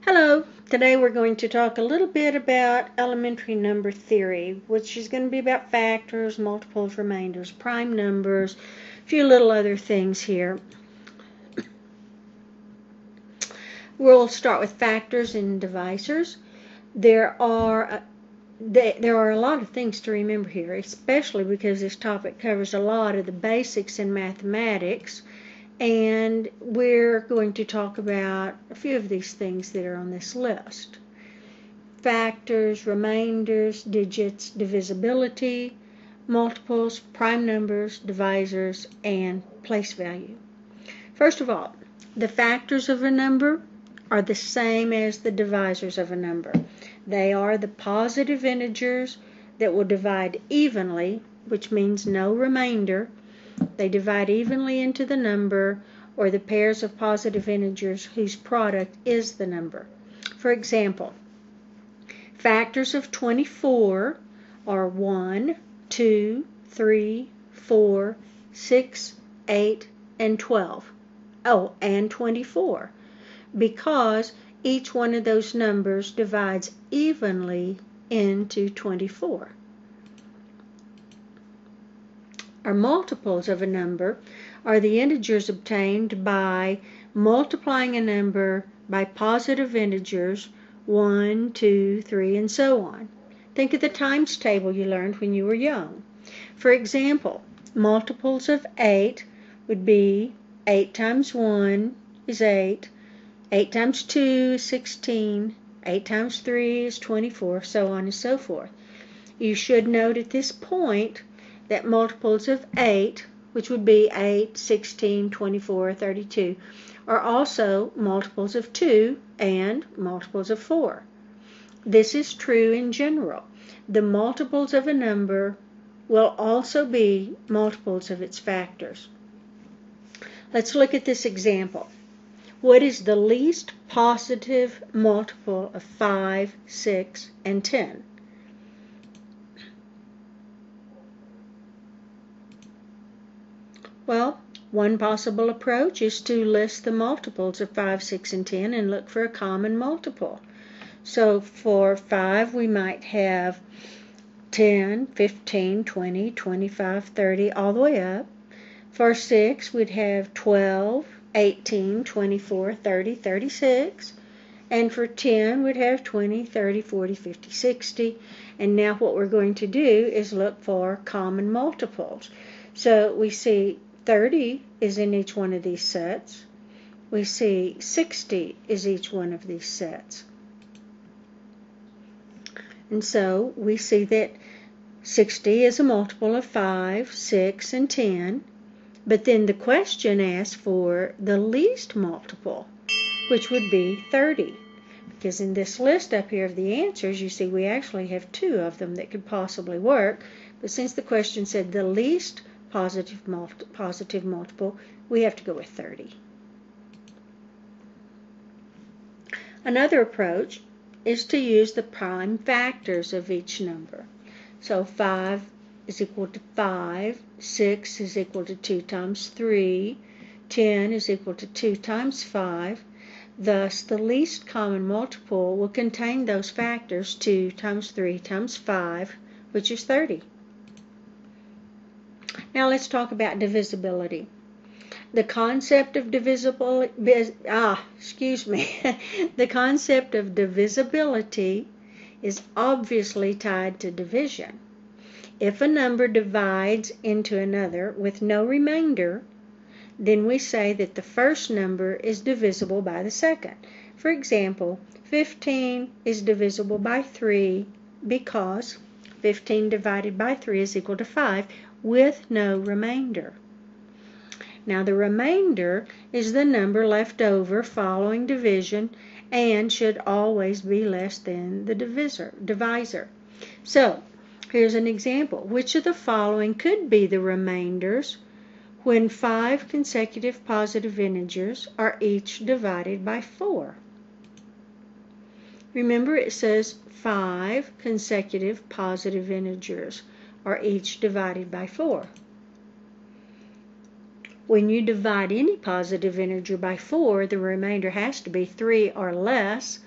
Hello, today we're going to talk a little bit about elementary number theory, which is going to be about factors, multiples, remainders, prime numbers, a few little other things here. We'll start with factors and divisors. There are a lot of things to remember here, especially because this topic covers a lot of the basics in mathematics. And we're going to talk about a few of these things that are on this list. Factors, remainders, digits, divisibility, multiples, prime numbers, divisors, and place value. First of all, the factors of a number are the same as the divisors of a number. They are the positive integers that will divide evenly, which means no remainder. They divide evenly into the number, or the pairs of positive integers whose product is the number. For example, factors of 24 are 1, 2, 3, 4, 6, 8, and 12. Oh, and 24, because each one of those numbers divides evenly into 24. Our multiples of a number are the integers obtained by multiplying a number by positive integers 1, 2, 3, and so on. Think of the times table you learned when you were young. For example, multiples of 8 would be 8 times 1 is 8, 8 times 2 is 16, 8 times 3 is 24, so on and so forth. You should note at this point that multiples of 8, which would be 8, 16, 24, 32, are also multiples of 2 and multiples of 4. This is true in general. The multiples of a number will also be multiples of its factors. Let's look at this example. What is the least positive multiple of 5, 6, and 10? Well, one possible approach is to list the multiples of 5, 6, and 10 and look for a common multiple. So for 5, we might have 10, 15, 20, 25, 30, all the way up. For 6, we'd have 12, 18, 24, 30, 36. And for 10, we'd have 20, 30, 40, 50, 60. And now what we're going to do is look for common multiples. So we see 30 is in each one of these sets. We see 60 is each one of these sets. And so we see that 60 is a multiple of 5, 6, and 10. But then the question asks for the least multiple, which would be 30. Because in this list up here of the answers, you see we actually have 2 of them that could possibly work. But since the question said the least positive multiple, we have to go with 30. Another approach is to use the prime factors of each number. So 5 is equal to 5, 6 is equal to 2 times 3, 10 is equal to 2 times 5. Thus, the least common multiple will contain those factors 2 times 3 times 5, which is 30. Now let's talk about divisibility. The concept of divisibility is obviously tied to division. If a number divides into another with no remainder, then we say that the first number is divisible by the second. For example, 15 is divisible by 3 because 15 divided by 3 is equal to 5 with no remainder. Now the remainder is the number left over following division and should always be less than the divisor. So here's an example. Which of the following could be the remainders when 5 consecutive positive integers are each divided by 4? Remember, it says 5 consecutive positive integers are each divided by 4. When you divide any positive integer by 4, the remainder has to be 3 or less.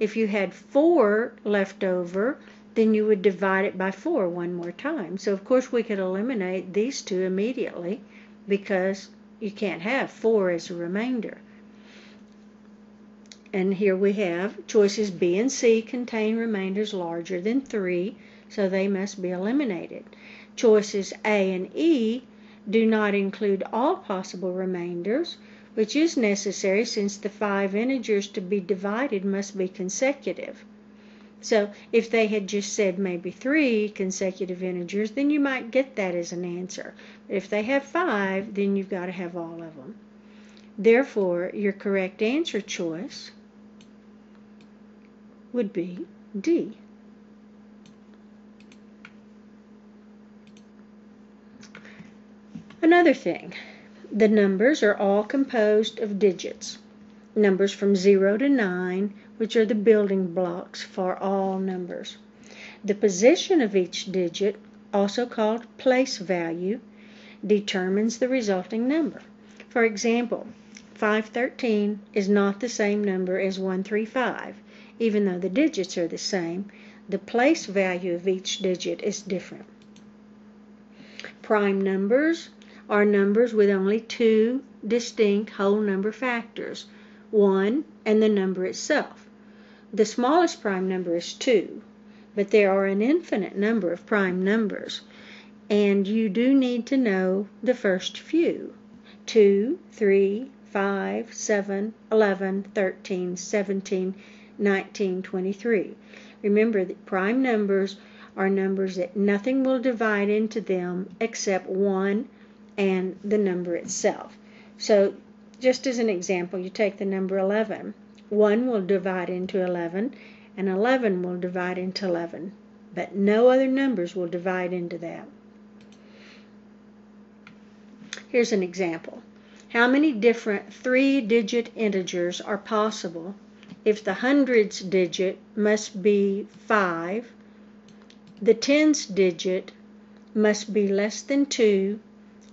If you had 4 left over, then you would divide it by 4 one more time. So of course we could eliminate these two immediately because you can't have 4 as a remainder. And here we have choices B and C contain remainders larger than 3, so they must be eliminated. Choices A and E do not include all possible remainders, which is necessary since the 5 integers to be divided must be consecutive. So if they had just said maybe 3 consecutive integers, then you might get that as an answer. But if they have 5, then you've got to have all of them. Therefore, your correct answer choice would be D. Another thing, the numbers are all composed of digits. Numbers from 0 to 9, which are the building blocks for all numbers. The position of each digit, also called place value, determines the resulting number. For example, 513 is not the same number as 135. Even though the digits are the same, the place value of each digit is different. Prime numbers are numbers with only 2 distinct whole number factors, 1 and the number itself. The smallest prime number is 2, but there are an infinite number of prime numbers, and you do need to know the first few: 2, 3, 5, 7, 11, 13, 17, 19, 23. Remember that prime numbers are numbers that nothing will divide into them except 1 and the number itself. So just as an example, you take the number 11. 1 will divide into 11, and 11 will divide into 11, but no other numbers will divide into that. Here's an example. How many different 3-digit integers are possible if the hundreds digit must be 5, the tens digit must be less than 2,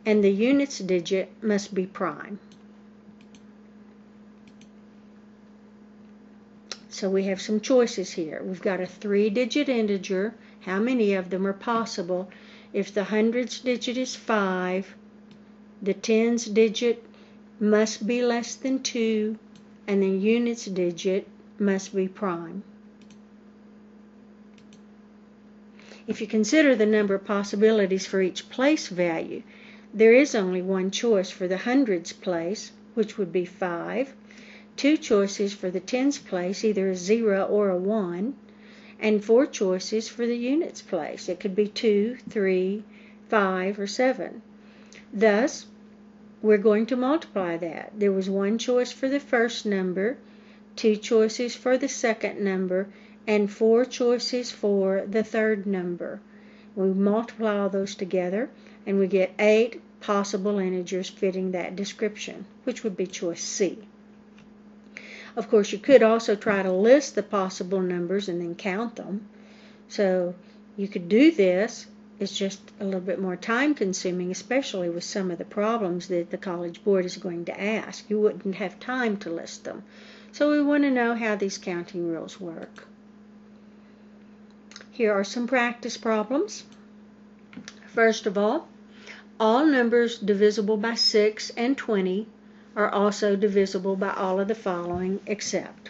and the units digit must be prime? So we have some choices here. We've got a 3-digit integer. How many of them are possible if the hundreds digit is 5, the tens digit must be less than 2, and the units digit must be prime? If you consider the number of possibilities for each place value, there is only one choice for the hundreds place, which would be 5, 2 choices for the tens place, either a 0 or a 1, and 4 choices for the units place. It could be 2, 3, 5, or 7. Thus, we're going to multiply that. There was 1 choice for the first number, 2 choices for the second number, and 4 choices for the third number. We multiply all those together, and we get 8 possible integers fitting that description, which would be choice C. Of course, you could also try to list the possible numbers and then count them. So you could do this. It's just a little bit more time consuming, especially with some of the problems that the College Board is going to ask. You wouldn't have time to list them. So we want to know how these counting rules work. Here are some practice problems. First of all numbers divisible by 6 and 20 are also divisible by all of the following except.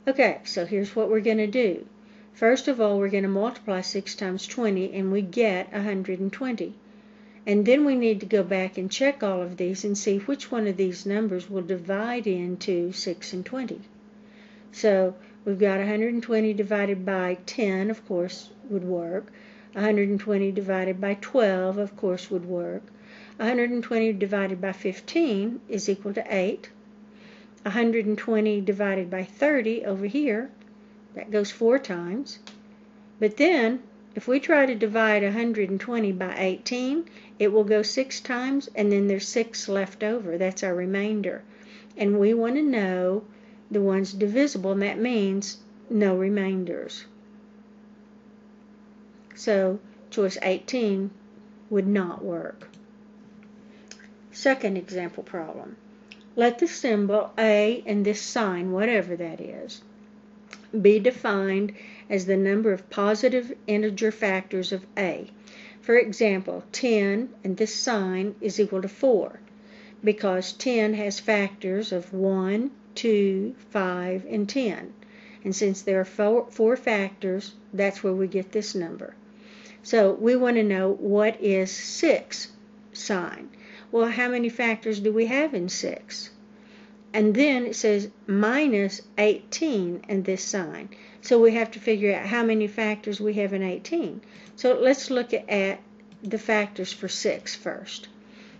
Okay, so here's what we're going to do. First of all, we're going to multiply 6 times 20, and we get 120. And then we need to go back and check all of these and see which one of these numbers will divide into 6 and 20. So we've got 120 divided by 10, of course, would work. 120 divided by 12, of course, would work. 120 divided by 15 is equal to 8. 120 divided by 30 over here, that goes 4 times. But then, if we try to divide 120 by 18, it will go 6 times, and then there's 6 left over. That's our remainder. And we want to know the ones divisible, and that means no remainders. So choice 18 would not work. Second example problem. let the symbol A and this sign, whatever that is, be defined as the number of positive integer factors of A. For example, 10 and this sign is equal to 4 because 10 has factors of 1, 2, 5, and 10. And since there are four factors, that's where we get this number. So we want to know what is 6 sign. Well, how many factors do we have in 6? And then it says minus 18 and this sign. So we have to figure out how many factors we have in 18. So let's look at the factors for 6 first.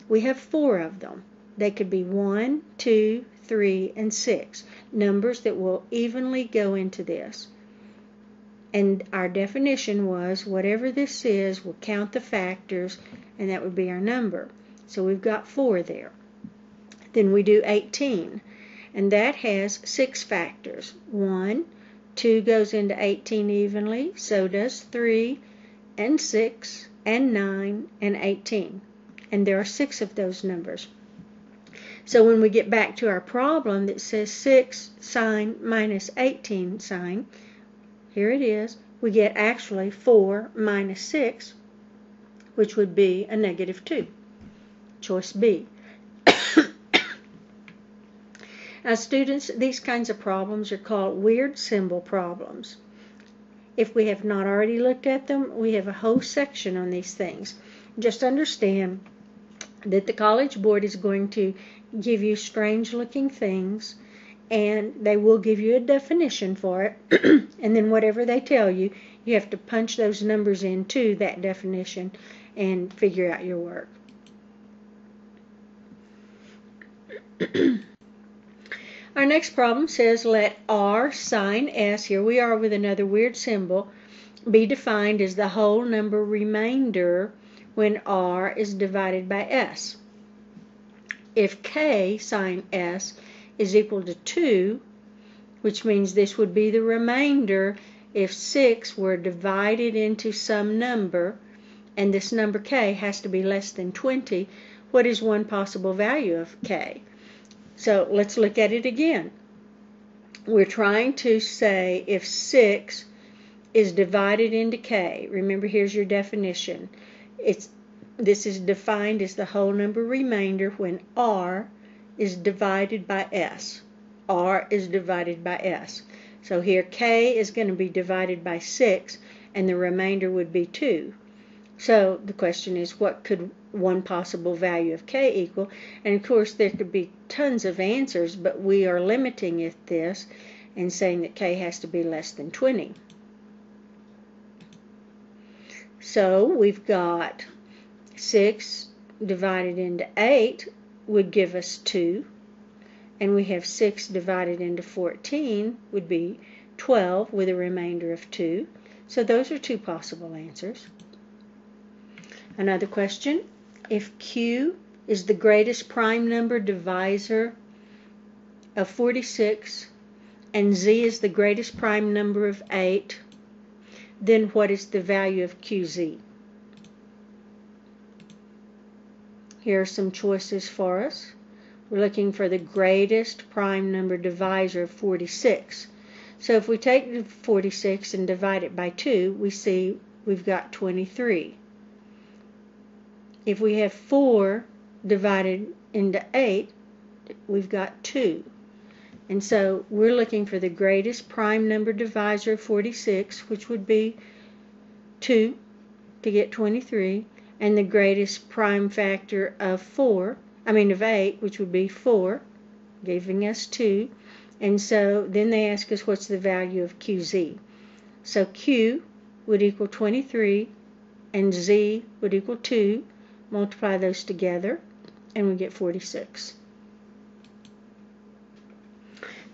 We have 4 of them. They could be 1, 2, 3, and 6. Numbers that will evenly go into this. And our definition was whatever this is, we'll count the factors, and that would be our number. So we've got 4 there. Then we do 18, and that has 6 factors. 1, 2 goes into 18 evenly, so does 3, and 6, and 9, and 18. And there are 6 of those numbers. So when we get back to our problem that says 6 sign minus 18 sign, here it is, we get actually 4 minus 6, which would be a negative 2. Choice B. Now students, these kinds of problems are called weird symbol problems. If we have not already looked at them, we have a whole section on these things. Just understand that the College Board is going to give you strange looking things, and they will give you a definition for it, and then whatever they tell you, you have to punch those numbers into that definition and figure out your work. Our next problem says let R sine S, here we are with another weird symbol, be defined as the whole number remainder when R is divided by S. If K sine S is equal to 2, which means this would be the remainder if 6 were divided into some number, and this number K has to be less than 20, what is one possible value of K? So let's look at it again. We're trying to say if 6 is divided into K. Remember, here's your definition. This is defined as the whole number remainder when R is divided by S. R is divided by S. So here K is going to be divided by 6, and the remainder would be 2. So the question is, what could one possible value of K equal? And of course there could be tons of answers, but we are limiting this and saying that K has to be less than 20. So we've got 6 divided into 8 would give us 2, and we have 6 divided into 14 would be 12 with a remainder of 2. So those are 2 possible answers. Another question, if Q is the greatest prime number divisor of 46 and Z is the greatest prime number of 8, then what is the value of QZ? Here are some choices for us. We're looking for the greatest prime number divisor of 46. So if we take 46 and divide it by 2, we see we've got 23. If we have 4 divided into 8, we've got 2. And so we're looking for the greatest prime number divisor of 46, which would be 2 to get 23, and the greatest prime factor of 8, which would be 4, giving us 2. And so then they ask us what's the value of QZ. So Q would equal 23, and Z would equal 2. Multiply those together, and we get 46.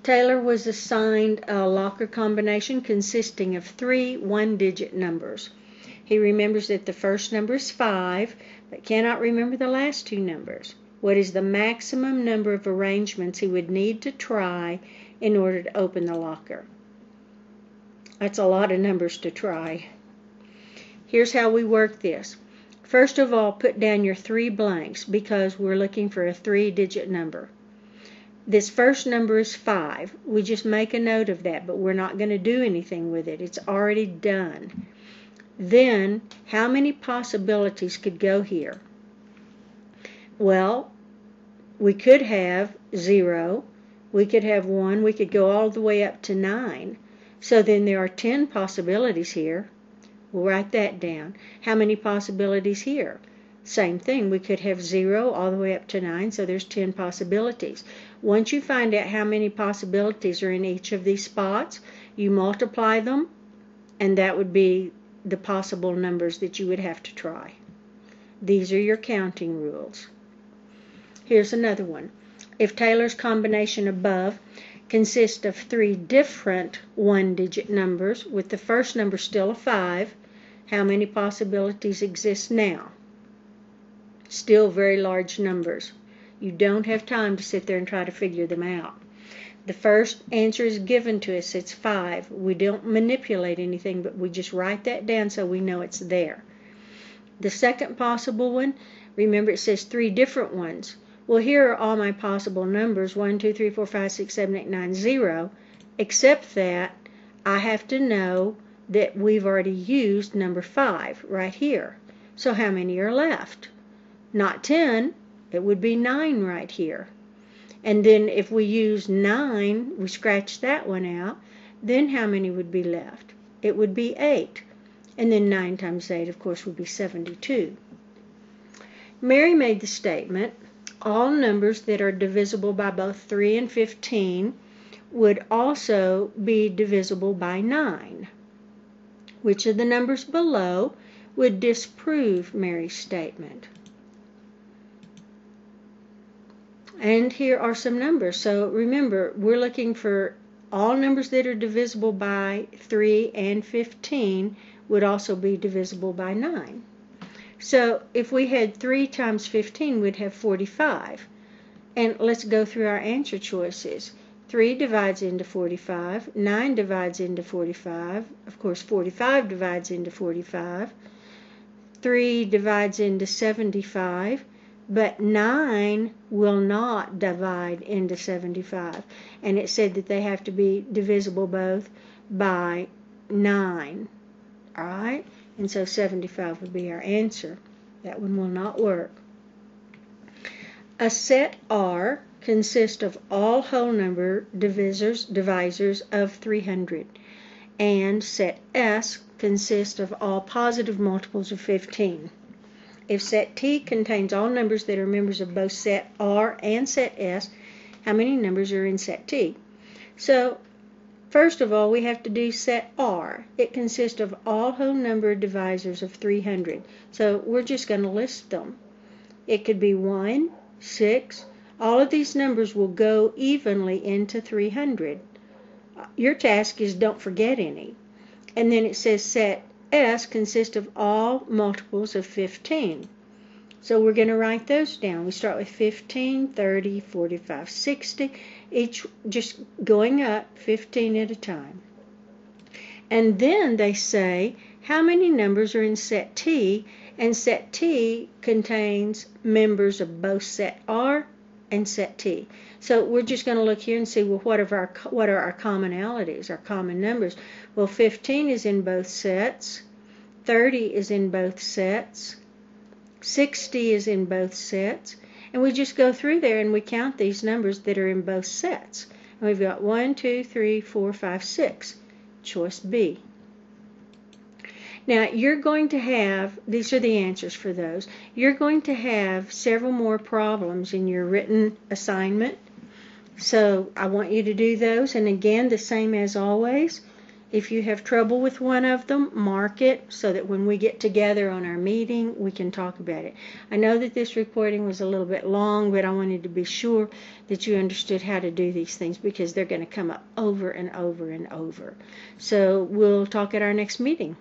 Taylor was assigned a locker combination consisting of 3 one-digit numbers. He remembers that the first number is 5, but cannot remember the last 2 numbers. What is the maximum number of arrangements he would need to try in order to open the locker? That's a lot of numbers to try. Here's how we work this. First of all, put down your 3 blanks because we're looking for a 3-digit number. This first number is 5. We just make a note of that, but we're not going to do anything with it. It's already done. Then, how many possibilities could go here? Well, we could have 0, we could have 1, we could go all the way up to 9. So then there are 10 possibilities here. We'll write that down. How many possibilities here? Same thing, we could have 0 all the way up to 9, so there's 10 possibilities. Once you find out how many possibilities are in each of these spots, you multiply them, and that would be the possible numbers that you would have to try. These are your counting rules. Here's another one. If Taylor's combination above consists of 3 different one-digit numbers, with the first number still a 5, how many possibilities exist now? Still very large numbers. You don't have time to sit there and try to figure them out. The first answer is given to us. It's 5. We don't manipulate anything, but we just write that down so we know it's there. The second possible one, remember it says 3 different ones. Well, here are all my possible numbers, 1, 2, 3, 4, 5, 6, 7, 8, 9, 0, except that I have to know that we've already used number 5 right here. So how many are left? Not 10, it would be 9 right here. And then if we use 9, we scratch that one out, then how many would be left? It would be 8. And then 9 times 8, of course, would be 72. Mary made the statement, all numbers that are divisible by both 3 and 15 would also be divisible by 9. Which of the numbers below would disprove Mary's statement? And here are some numbers. So remember, we're looking for all numbers that are divisible by 3 and 15 would also be divisible by 9. So if we had 3 times 15, we'd have 45. And let's go through our answer choices. 3 divides into 45, 9 divides into 45, of course 45 divides into 45, 3 divides into 75, but 9 will not divide into 75. And it said that they have to be divisible both by 9. All right? And so 75 would be our answer. That one will not work. A set R consists of all whole number divisors of 300. And set S consists of all positive multiples of 15. If set T contains all numbers that are members of both set R and set S, how many numbers are in set T? So, first of all, we have to do set R. It consists of all whole number divisors of 300. So, we're just going to list them. It could be 1, 6. All of these numbers will go evenly into 300. Your task is don't forget any. And then it says set S consists of all multiples of 15. So we're going to write those down. We start with 15, 30, 45, 60, each just going up 15 at a time. And then they say how many numbers are in set T, and set T contains members of both set R and set T. So we're just going to look here and see, well, what are our commonalities, our common numbers? Well, 15 is in both sets, 30 is in both sets, 60 is in both sets, and we just go through there and we count these numbers that are in both sets. And we've got 1, 2, 3, 4, 5, 6. Choice B. Now, you're going to have, these are the answers for those, you're going to have several more problems in your written assignment. So I want you to do those. And again, the same as always, if you have trouble with one of them, mark it so that when we get together on our meeting, we can talk about it. I know that this recording was a little bit long, but I wanted to be sure that you understood how to do these things because they're going to come up over and over and over. So we'll talk at our next meeting.